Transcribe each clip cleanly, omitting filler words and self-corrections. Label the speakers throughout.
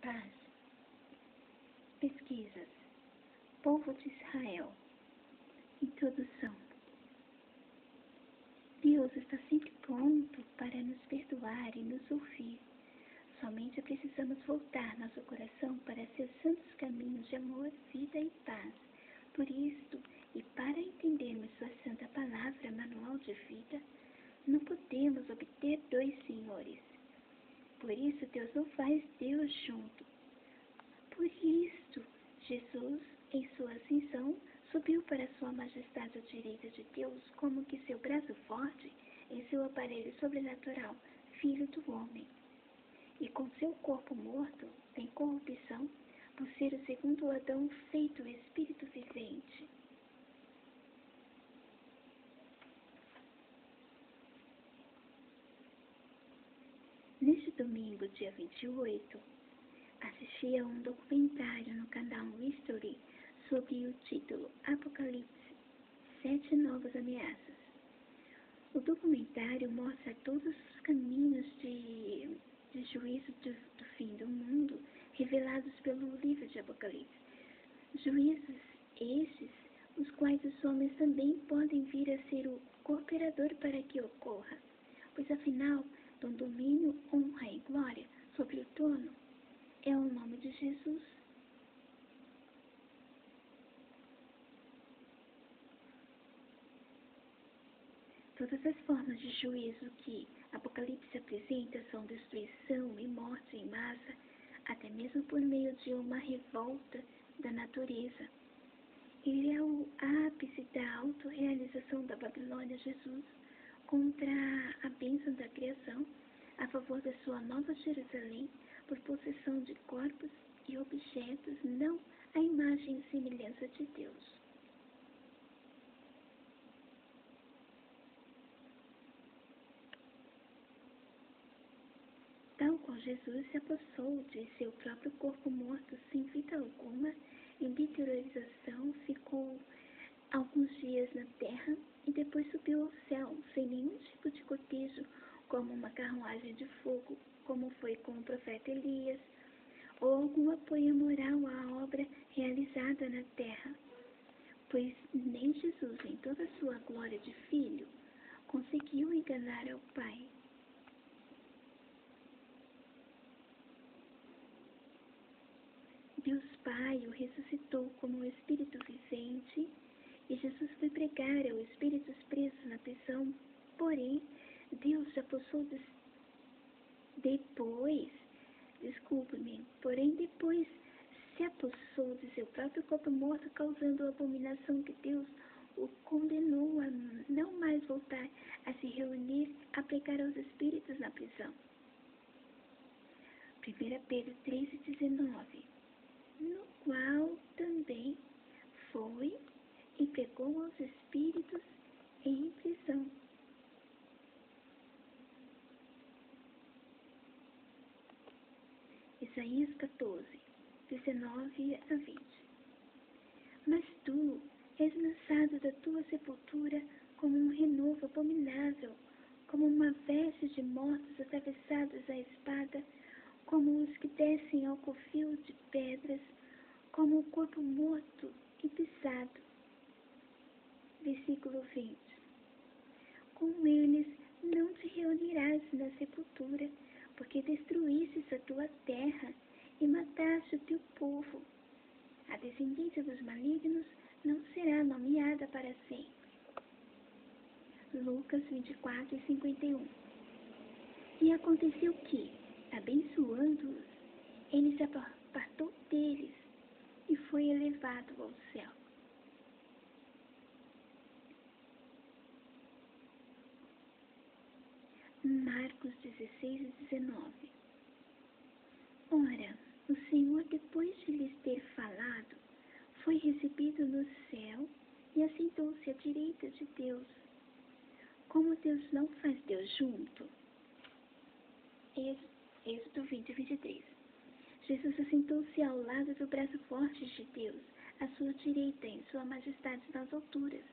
Speaker 1: paz. Pesquisas. Povo de Israel. Introdução. Deus está sempre pronto para nos perdoar e nos ouvir. Somente precisamos voltar nosso coração para seus santos caminhos de amor, vida e paz. Por isso, e para entendermos sua santa palavra, manual de vida, não podemos obter dois senhores. Por isso, Deus não faz Deus junto. Por isso, Jesus, em sua ascensão, subiu para sua majestade à direita de Deus, como que seu braço forte em seu aparelho sobrenatural, Filho do Homem. E com seu corpo morto, sem corrupção, por ser o segundo Adão feito Espírito vivente. Neste domingo, dia 28, assisti a um documentário no canal History sob o título Apocalipse, 7 Novas Ameaças. O documentário mostra todos os caminhos de juízo do fim do mundo revelados pelo livro de Apocalipse. Juízos esses, os quais os homens também podem vir a ser o cooperador para que ocorra, pois afinal, dom domínio, honra e glória sobre o trono é o nome de Jesus. Todas as formas de juízo que Apocalipse apresenta são destruição e morte em massa, até mesmo por meio de uma revolta da natureza. Ele é o ápice da autorrealização da Babilônia Jesus contra a bênção da criação, a favor da sua nova Jerusalém, por possessão de corpos e objetos, não a imagem e semelhança de Deus. Tal qual Jesus se apossou de seu próprio corpo morto sem vida alguma, em deteriorização, ficou alguns dias na terra e depois subiu ao céu, sem nenhum tipo de cortejo, como uma carruagem de fogo, como foi com o profeta Elias, ou algum apoio moral à obra realizada na terra, pois nem Jesus, em toda a sua glória de Filho, conseguiu enganar ao Pai. Deus Pai o ressuscitou como um Espírito vivente e Jesus foi pregar aos espíritos presos na prisão. Porém, Deus se apossou depois se apossou de seu próprio corpo morto, causando a abominação que Deus o condenou a não mais voltar a se reunir a pregar aos espíritos na prisão. 1 Pedro 3,19, no qual também foi e pregou aos espíritos em prisão. Isaías 14, 19 a 20. Mas tu és lançado da tua sepultura como um renovo abominável, como uma veste de mortos atravessados à espada, como os que descem ao covil de pedras, como o corpo morto e pisado. Versículo 20. Com eles não te reunirás na sepultura, porque destruístes a tua terra e mataste o teu povo. A descendência dos malignos não será nomeada para sempre. Lucas 24 e 51. E aconteceu que, abençoando-os, ele se apartou deles e foi elevado ao céu. Marcos 16 e 19. Ora, o Senhor, depois de lhes ter falado, foi recebido no céu e assentou-se à direita de Deus. Como Deus não faz Deus junto? Êxodo 20 e 23. Jesus assentou-se ao lado do braço forte de Deus, à sua direita, em sua majestade nas alturas,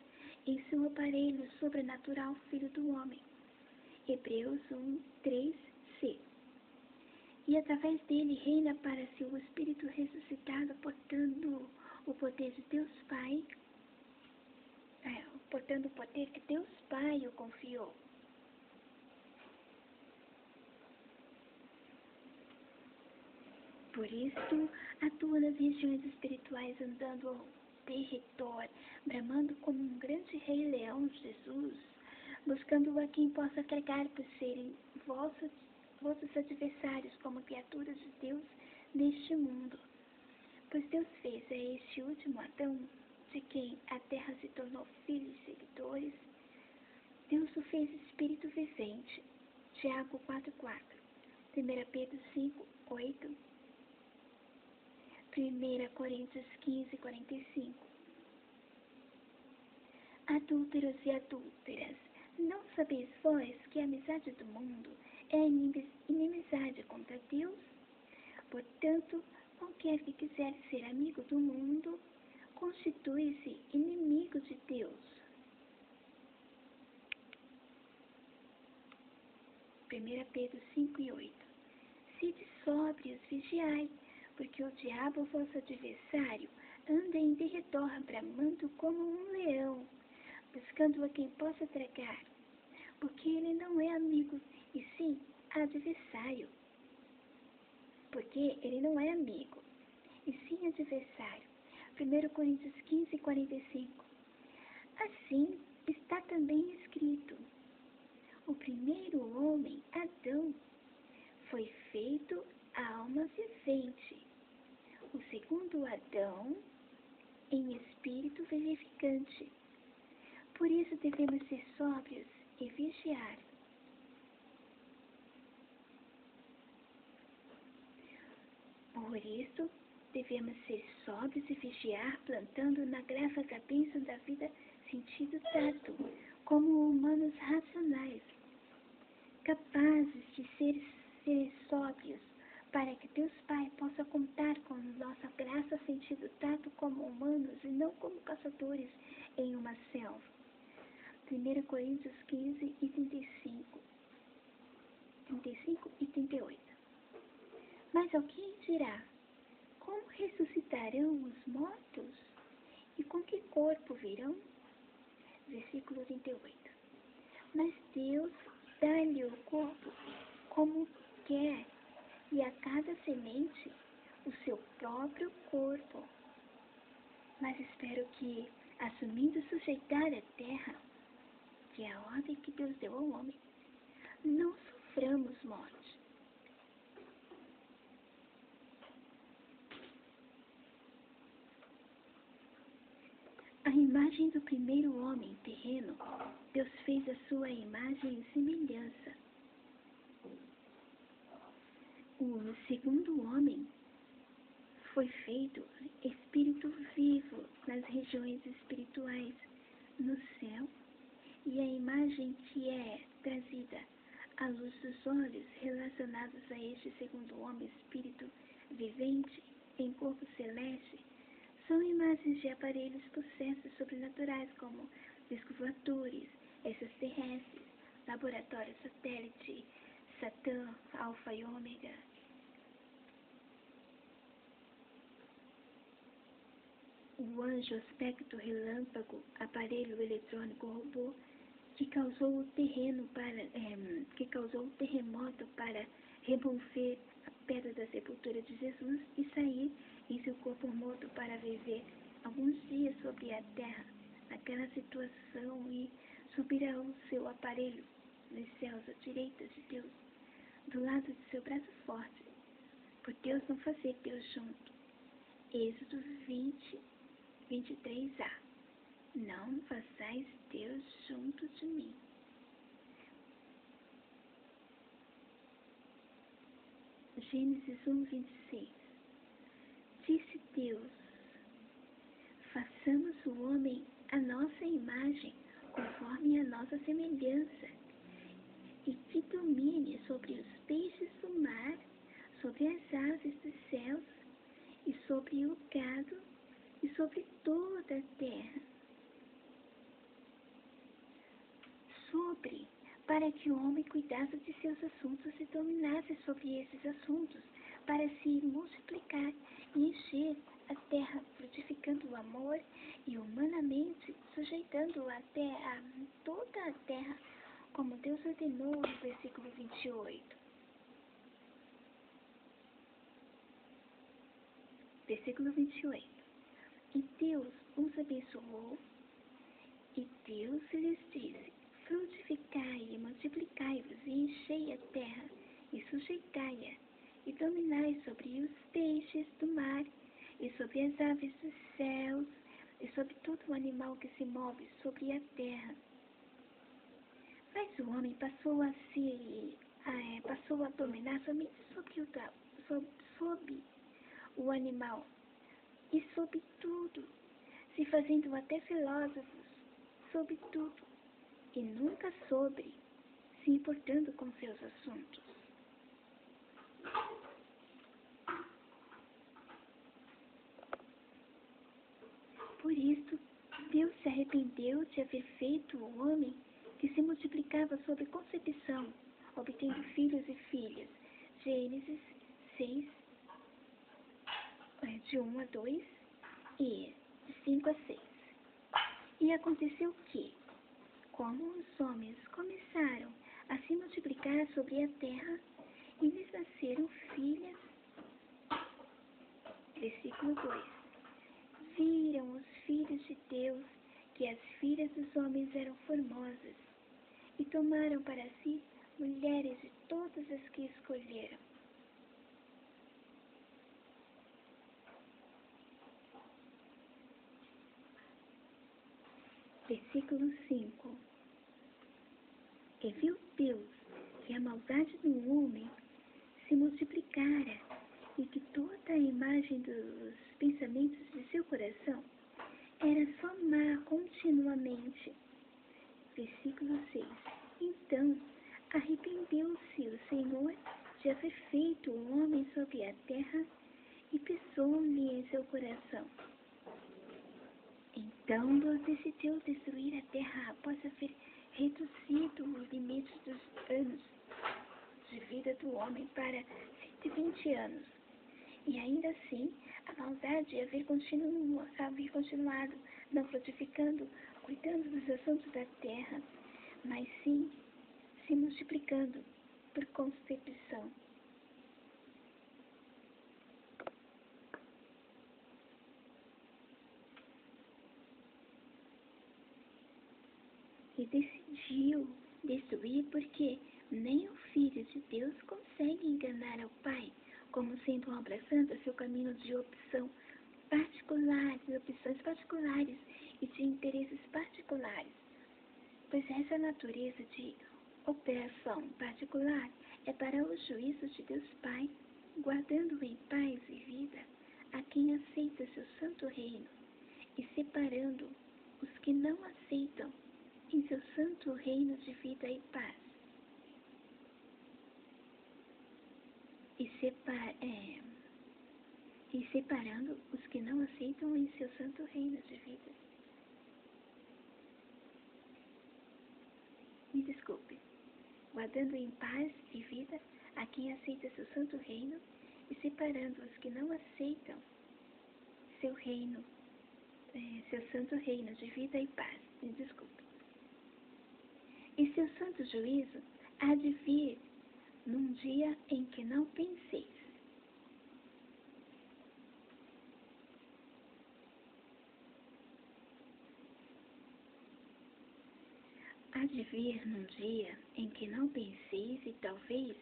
Speaker 1: em seu aparelho sobrenatural, Filho do Homem. Hebreus 1, 3c. E a através dele reina para si o Espírito ressuscitado, portando o poder de Deus Pai, portando o poder que Deus Pai o confiou. Por isso, atua nas regiões espirituais, andando ao derredor, bramando como um grande rei leão, Jesus, buscando a quem possa carregar por serem vossos adversários como criaturas de Deus neste mundo. Pois Deus fez a este último Adão, de quem a terra se tornou filhos e seguidores, Deus o fez espírito vivente. Tiago 4:4, 1 Pedro 5:8, 1 Coríntios 15:45. Adúlteros e adúlteras, não sabeis vós que a amizade do mundo é inimizade contra Deus? Portanto, qualquer que quiser ser amigo do mundo, constitui-se inimigo de Deus. 1 Pedro 5:8. Sede sóbrios, vigiai, porque o diabo, vosso adversário, anda em derredor, bramando como um leão, buscando a quem possa tragar, porque ele não é amigo, e sim adversário. Porque ele não é amigo, e sim adversário. 1 Coríntios 15:45. Assim está também escrito: o primeiro homem, Adão, foi feito alma vivente. O segundo Adão, em espírito vivificante. Por isso devemos ser sóbrios e vigiar. Por isso devemos ser sóbrios e vigiar, plantando na grava da bênção da vida sentido tato, como humanos racionais, capazes de ser sóbrios, para que Deus Pai possa contar com nossa graça sentido tato como humanos e não como caçadores em uma selva. 1 Coríntios 15:35 e 38. Mas alguém dirá: como ressuscitarão os mortos? E com que corpo virão? Versículo 38. Mas Deus dá-lhe o corpo como quer, e a cada semente o seu próprio corpo. Mas espero que, assumindo sujeitar a terra, que é a ordem que Deus deu ao homem, não soframos morte. A imagem do primeiro homem terreno, Deus fez a sua imagem e semelhança. O segundo homem foi feito espírito vivo nas regiões espirituais, no céu, e a imagem que é trazida à luz dos olhos relacionados a este segundo homem, espírito vivente, em corpo celeste, são imagens de aparelhos possessos sobrenaturais como discos voadores, extraterrestres, laboratório satélite, Satã, Alfa e Ômega. O anjo aspecto relâmpago, aparelho eletrônico robô, que causou o terremoto para remover a pedra da sepultura de Jesus e sair em seu corpo morto para viver alguns dias sobre a terra, naquela situação, e subir ao seu aparelho nos céus à direita de Deus, do lado de seu braço forte, por Deus não fazer Deus junto. Êxodo 23a. Não façais Deus junto de mim. Gênesis 1:26. Disse Deus: façamos o homem à nossa imagem, conforme a nossa semelhança, e que domine sobre os peixes do mar, sobre as aves dos céus, e sobre o gado, e sobre toda a terra. Sobre, para para que o homem cuidasse de seus assuntos e dominasse sobre esses assuntos, para se multiplicar e encher a terra, frutificando o amor e humanamente sujeitando a toda a terra, como Deus ordenou no versículo 28. Versículo 28. E Deus os abençoou, e Deus lhes disse: frutificai e multiplicai-vos, e enchei a terra, e sujeitai-a, e dominai sobre os peixes do mar, e sobre as aves dos céus, e sobre todo o animal que se move sobre a terra. Mas o homem passou a dominar somente sobre o animal, e sobre tudo, se fazendo até filósofos sobre tudo, e nunca se importando com seus assuntos. Por isso, Deus se arrependeu de haver feito o homem que se multiplicava sob concepção, obtendo filhos e filhas. Gênesis 6, de 1 a 2 e de 5 a 6. E aconteceu que, como os homens começaram a se multiplicar sobre a terra, e lhes nasceram filhas, versículo 2, viram os filhos de Deus que as filhas dos homens eram formosas, e tomaram para si mulheres de todas as que escolheram. Versículo 5. E viu Deus que a maldade do homem se multiplicara, e que toda a imagem dos pensamentos de seu coração era só má continuamente. Versículo 6. Então arrependeu-se o Senhor de haver feito o homem sobre a terra, e pesou-lhe em seu coração. Então Deus decidiu destruir a terra após haver reduzido o limite dos anos de vida do homem para 120 anos. E ainda assim, a maldade haver continuado não frutificando, cuidando dos assuntos da terra, mas sim se multiplicando por concepção. E decidiu destruir porque nem o Filho de Deus consegue enganar ao Pai, como sendo abraçando seu caminho de opções particulares e de interesses particulares. Pois essa natureza de operação particular é para o juízo de Deus Pai, guardando em paz e vida a quem aceita seu santo reino, e separando os que não aceitam em seu santo reino de vida e paz. E separando os que não aceitam em seu santo reino de vida. Me desculpe. Guardando em paz e vida a quem aceita seu santo reino, e separando os que não aceitam seu reino, seu santo reino de vida e paz. Me desculpe. E seu santo juízo há de vir num dia em que não penseis. Há de vir num dia em que não penseis, e talvez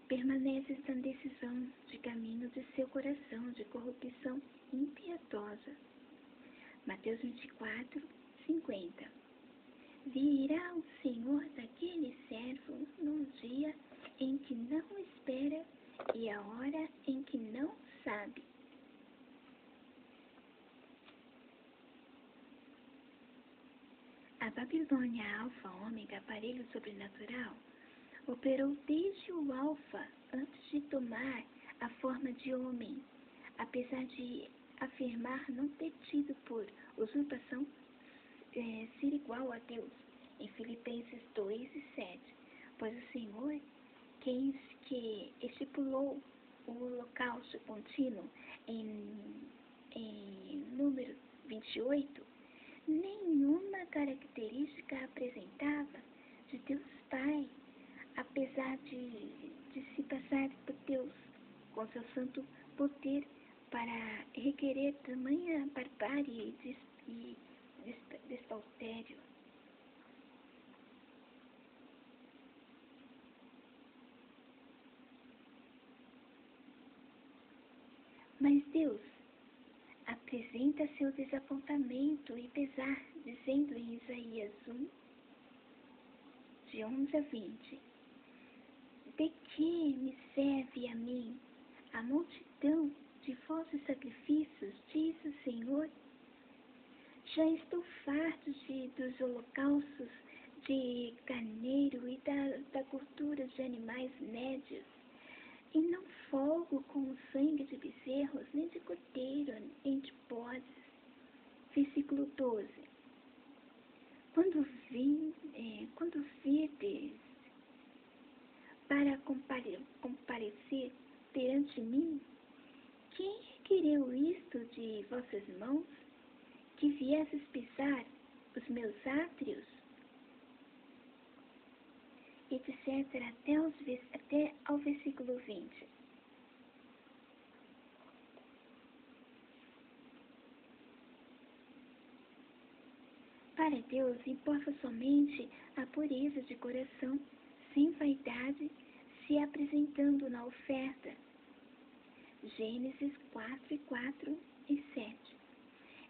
Speaker 1: permaneces na decisão de caminho de seu coração de corrupção impiedosa. Mateus 24, 50. Virá o Senhor daquele servo num dia em que não espera e a hora em que não sabe. A Babilônia Alfa Ômega, aparelho sobrenatural, operou desde o Alfa antes de tomar a forma de homem, apesar de afirmar não ter tido por usurpação ser igual a Deus, em Filipenses 2 e 7. pois o Senhor, que estipulou o holocausto contínuo em número 28, nenhuma característica apresentava de Deus Pai, apesar de se passar por Deus com seu santo poder para requerer tamanha barbárie e despautério. Mas Deus apresenta seu desapontamento e pesar, dizendo em Isaías 1, de 11 a 20: De que me serve a mim a multidão de vossos sacrifícios, diz o Senhor? Já estou farto dos holocaustos de carneiro e da gordura de animais médios, e não folgo com o sangue de bezerros, nem de cordeiro, nem de bodes. Versículo 12. Quando virdes para comparecer perante mim, quem requereu isto de vossas mãos, que viesses pisar os meus átrios? Etc. até ao versículo 20. Para Deus importa somente a pureza de coração, sem vaidade, se apresentando na oferta. Gênesis 4 e 7.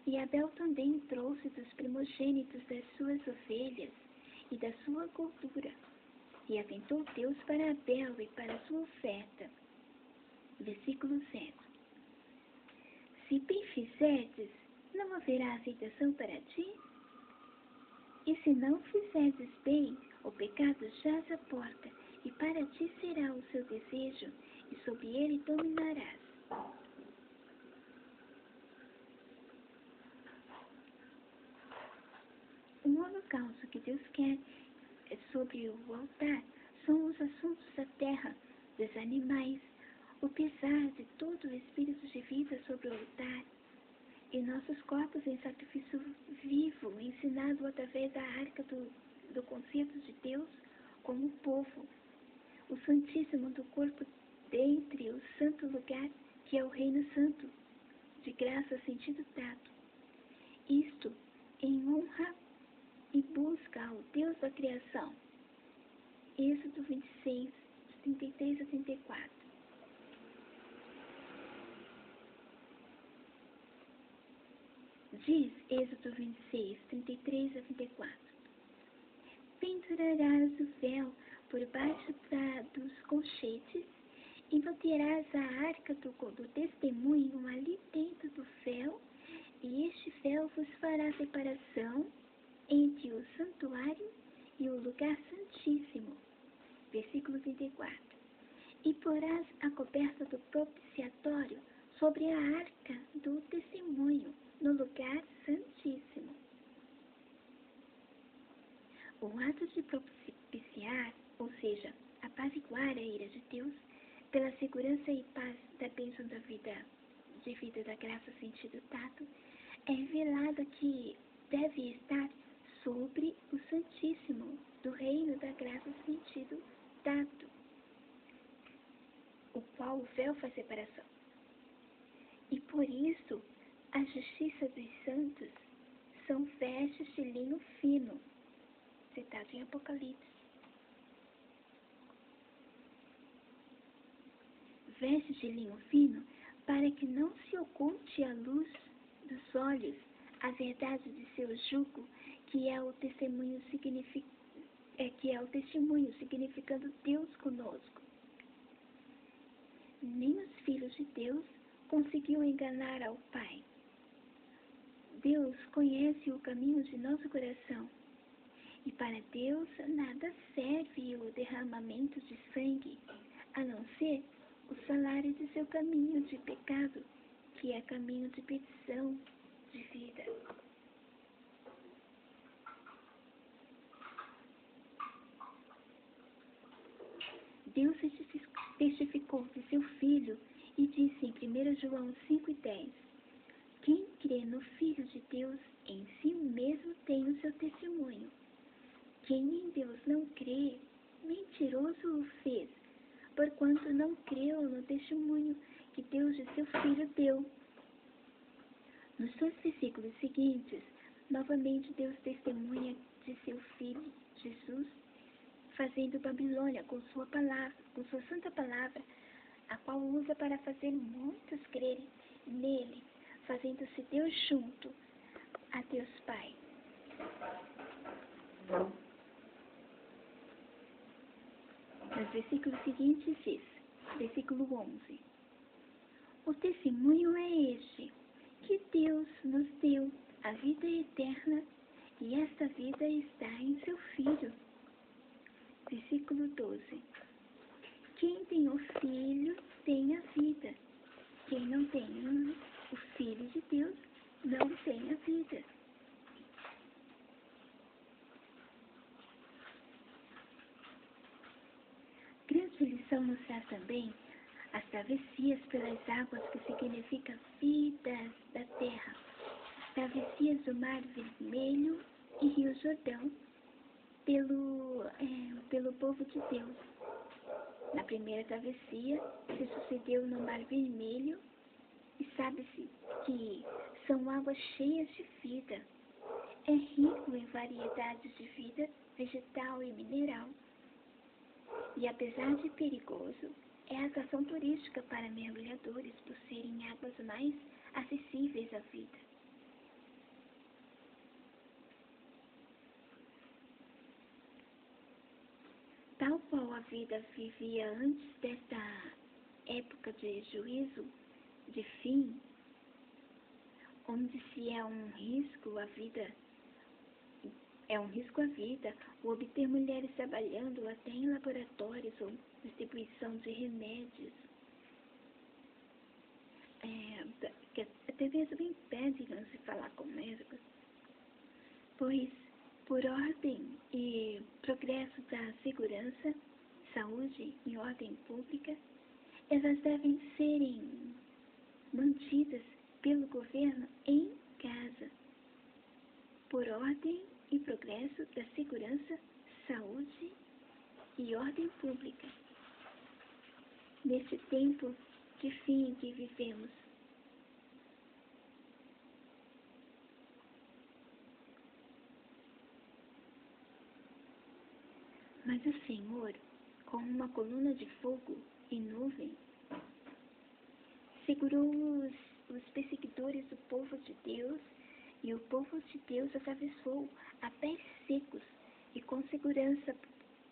Speaker 1: E Abel também trouxe dos primogênitos das suas ovelhas e da sua gordura, e atentou Deus para Abel e para a sua oferta. Versículo 7. Se bem fizerdes, não haverá aceitação para ti? E se não fizerdes bem, o pecado jaz à porta, e para ti será o seu desejo, e sobre ele dominarás. Um holocausto que Deus quer sobre o altar são os assuntos da terra, dos animais, o pesar de todo o espírito de vida sobre o altar, e nossos corpos em sacrifício vivo, ensinado através da arca do concerto de Deus como povo, o Santíssimo do corpo dentre o santo lugar, que é o Reino Santo, de graça sentido dado. Isto em honra e busca ao Deus da criação. Êxodo 26, 33 a 34. Diz Êxodo 26, 33 a 34. Pendurarás o véu por baixo dos colchetes e manterás a arca do testemunho ali dentro do véu, e este véu vos fará separação entre o santuário e o lugar santíssimo. Versículo 34. E porás a coberta do propiciatório sobre a arca do testemunho, no lugar santíssimo. O ato de propiciar, ou seja, apaziguar a ira de Deus, pela segurança e paz da bênção da vida, de vida da graça sentido tato, é revelada que deve estar sobre o Santíssimo do reino da graça sentido tato, o qual o véu faz separação. E por isso, a justiça dos santos são vestes de linho fino, citado em Apocalipse. Vestes de linho fino, para que não se oculte à luz dos olhos a verdade de seu jugo, que é o testemunho significando Deus conosco. Nem os filhos de Deus conseguiu enganar ao Pai. Deus conhece o caminho de nosso coração, e para Deus nada serve o derramamento de sangue, a não ser o salário de seu caminho de pecado, que é caminho de perdição, de vida. Deus testificou de seu Filho e disse em 1 João 5,10: quem crê no Filho de Deus, em si mesmo tem o seu testemunho. Quem em Deus não crê, mentiroso o fez, porquanto não creu no testemunho que Deus de seu Filho deu. Nos 2 versículos seguintes, novamente Deus testemunha de seu Filho, Jesus, fazendo Babilônia com sua palavra, com sua santa palavra, a qual usa para fazer muitos crerem nele, fazendo-se Deus junto a Deus Pai. Nos versículos seguintes diz, versículo 11: o testemunho é este, que Deus nos deu a vida eterna, e esta vida está em seu Filho. Versículo 12: quem tem o Filho tem a vida. Quem não tem o Filho de Deus não tem a vida. Grande lição nos traz também as travessias pelas águas, que significa vidas da terra. Travessias do Mar Vermelho e Rio Jordão pelo povo de Deus. Na primeira travessia se sucedeu no Mar Vermelho e sabe-se que são águas cheias de vida. É rico em variedades de vida vegetal e mineral. E apesar de perigoso, é atração turística para mergulhadores por serem águas mais acessíveis à vida. Tal qual a vida vivia antes desta época de juízo, de fim, onde se é um risco à vida, o obter mulheres trabalhando até em laboratórios ou distribuição de remédios, que até mesmo impedem de se falar com médicos, pois, por ordem e progresso da segurança, saúde e ordem pública, elas devem serem mantidas pelo governo em casa, por ordem e progresso da segurança, saúde e ordem pública. Neste tempo de fim em que vivemos, mas o Senhor, com uma coluna de fogo e nuvem, segurou os perseguidores do povo de Deus, e o povo de Deus atravessou a pés secos e com segurança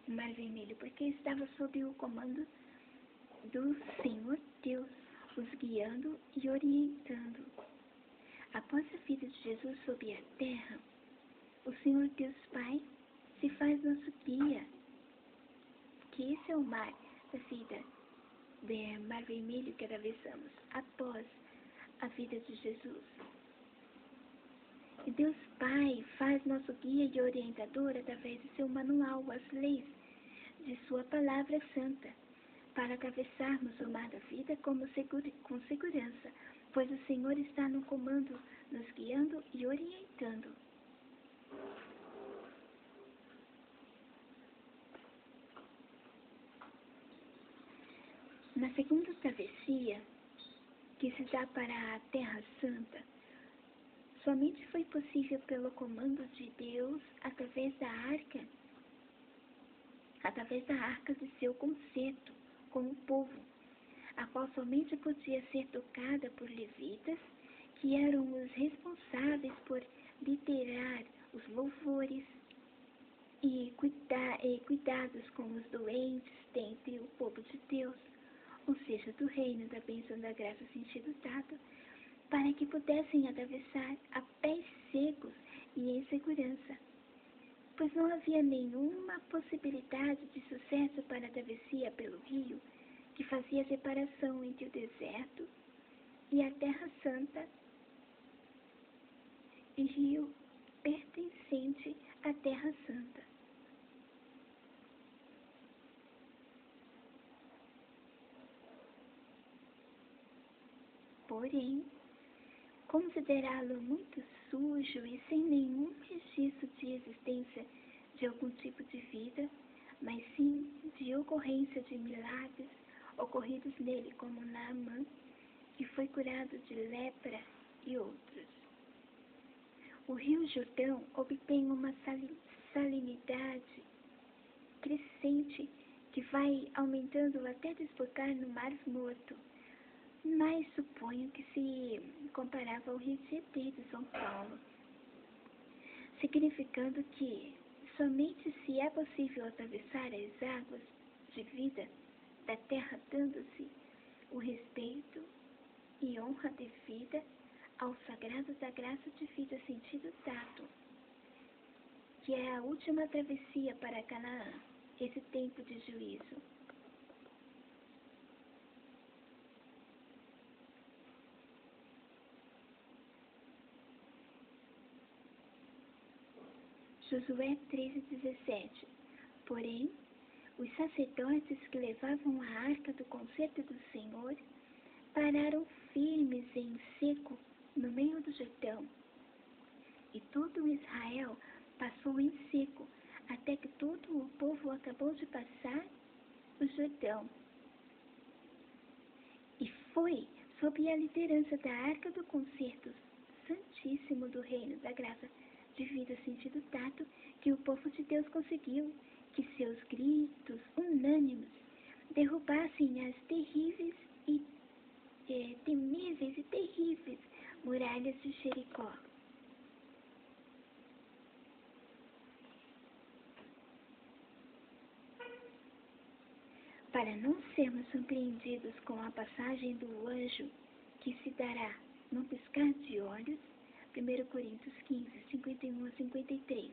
Speaker 1: o Mar Vermelho, porque estava sob o comando do Senhor Deus, os guiando e orientando. Após a vida de Jesus sobre a terra, o Senhor Deus Pai se faz nosso guia, que esse é o mar da vida, do Mar Vermelho que atravessamos após a vida de Jesus. E Deus Pai faz nosso guia e orientador através de seu manual, as leis de sua palavra santa, para atravessarmos o mar da vida com segurança, pois o Senhor está no comando, nos guiando e orientando. Na segunda travessia, que se dá para a Terra Santa, somente foi possível pelo comando de Deus através da arca de seu concerto com o povo, a qual somente podia ser tocada por levitas, que eram os responsáveis por liderar os louvores e cuidados com os doentes dentre o povo de Deus, ou seja, do reino da bênção da graça sentido dado, para que pudessem atravessar a pés secos e em segurança, pois não havia nenhuma possibilidade de sucesso para a travessia pelo rio, que fazia a separação entre o deserto e a Terra Santa, e rio pertencente à Terra Santa. porém, considerá-lo muito sujo e sem nenhum registro de existência de algum tipo de vida, mas sim de ocorrência de milagres ocorridos nele, como Naamã, que foi curado de lepra, e outros. O rio Jordão obtém uma salinidade crescente que vai aumentando até desbocar no Mar Morto, mas suponho que se comparava ao Rio Tietê de São Paulo, significando que somente se é possível atravessar as águas de vida da terra, dando-se o respeito e honra devida ao sagrado da graça de vida sentido tato, que é a última travessia para Canaã, esse tempo de juízo. Josué 13:17. Porém, os sacerdotes que levavam a arca do concerto do Senhor pararam firmes em seco no meio do Jordão, e todo Israel passou em seco, até que todo o povo acabou de passar o Jordão. E foi sob a liderança da arca do concerto santíssimo do reino da graça de vida sentido tato que o povo de Deus conseguiu que seus gritos unânimes derrubassem as terríveis e temíveis e terríveis muralhas de Jericó. Para não sermos surpreendidos com a passagem do anjo que se dará num piscar de olhos, 1 Coríntios 15, 51 a 53.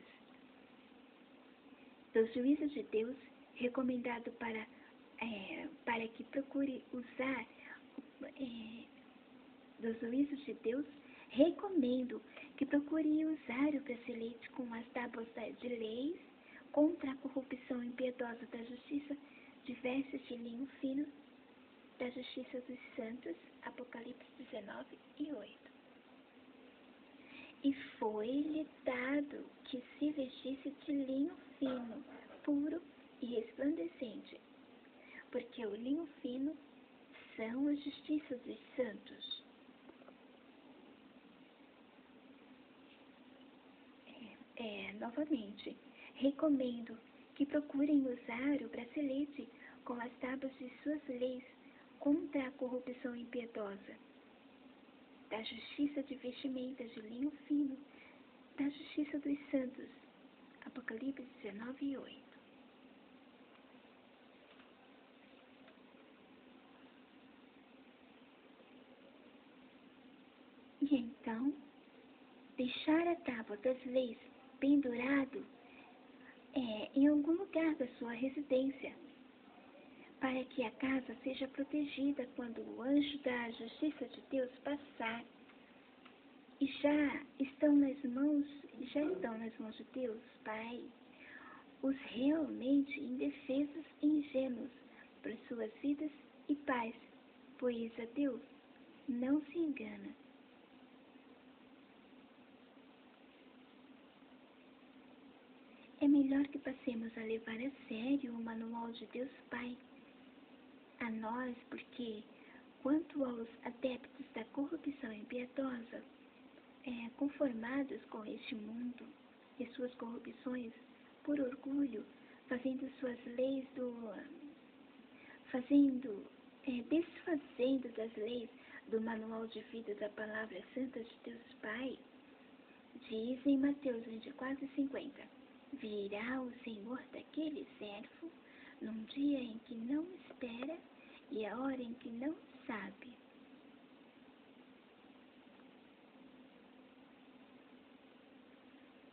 Speaker 1: Dos juízos de Deus, recomendado para que procure usar, dos juízos de Deus, recomendo que procure usar o bracelete com as tábuas de leis contra a corrupção impiedosa da justiça, de vestes de linho fino, da justiça dos santos, Apocalipse 19 e 8. E foi-lhe dado que se vestisse de linho fino, puro e resplandecente, porque o linho fino são a justiça dos santos. Novamente, recomendo que procurem usar o bracelete com as tábuas de suas leis contra a corrupção impiedosa, da justiça de vestimentas de linho fino, da justiça dos santos, Apocalipse 19 e 8. E então, deixar a tábua das leis pendurado em algum lugar da sua residência, para que a casa seja protegida quando o anjo da justiça de Deus passar. E já estão nas mãos de Deus, Pai, os realmente indefesos e ingênuos por suas vidas e paz, pois a Deus não se engana. É melhor que passemos a levar a sério o manual de Deus Pai a nós, porque, quanto aos adeptos da corrupção impiedosa, conformados com este mundo e suas corrupções, por orgulho, desfazendo das leis do manual de vida da palavra santa de Deus Pai, diz em Mateus 24:50, virá o Senhor daquele servo num dia em que não espera e a hora em que não sabe.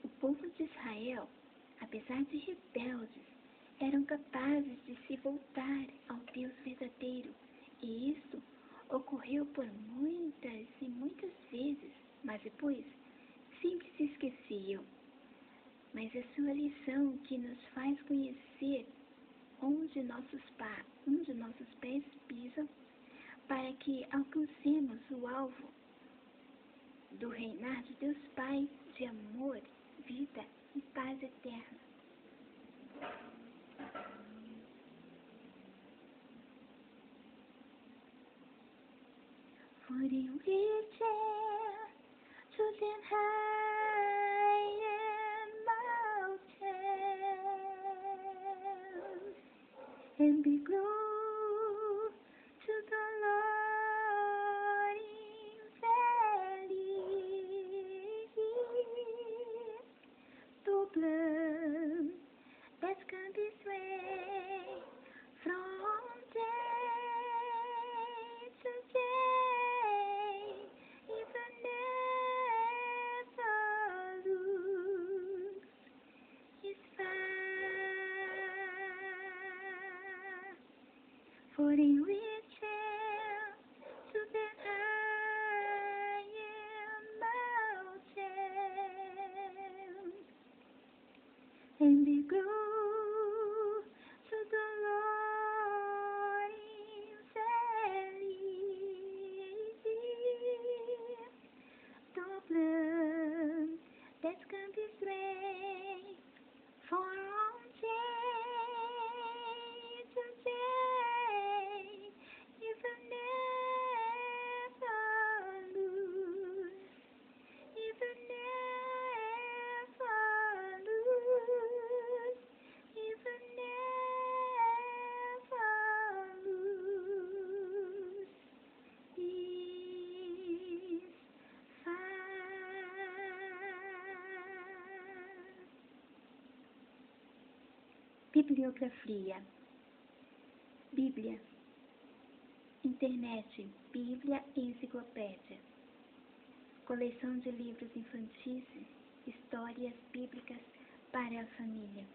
Speaker 1: O povo de Israel, apesar de rebeldes, eram capazes de se voltar ao Deus verdadeiro, e isso ocorreu por muitas e muitas vezes, mas depois sempre se esqueciam. Mas a sua lição que nos faz conhecer onde nossos pés pisam, para que alcancemos o alvo do reinar de Deus Pai de amor, vida e paz eterna. For in reaching to the high mountains and be close to the Lord in valleys, to blood that can be swayed from day to day, even never lose his fire. For in reaching to the higher mountains and be close to the Lord in valleys, the blood that can be swayed from day to day, even never lose, even never lose, even never lose his fire. Bibliografia: Bíblia, internet, Bíblia e enciclopédia, coleção de livros infantis, histórias bíblicas para a família.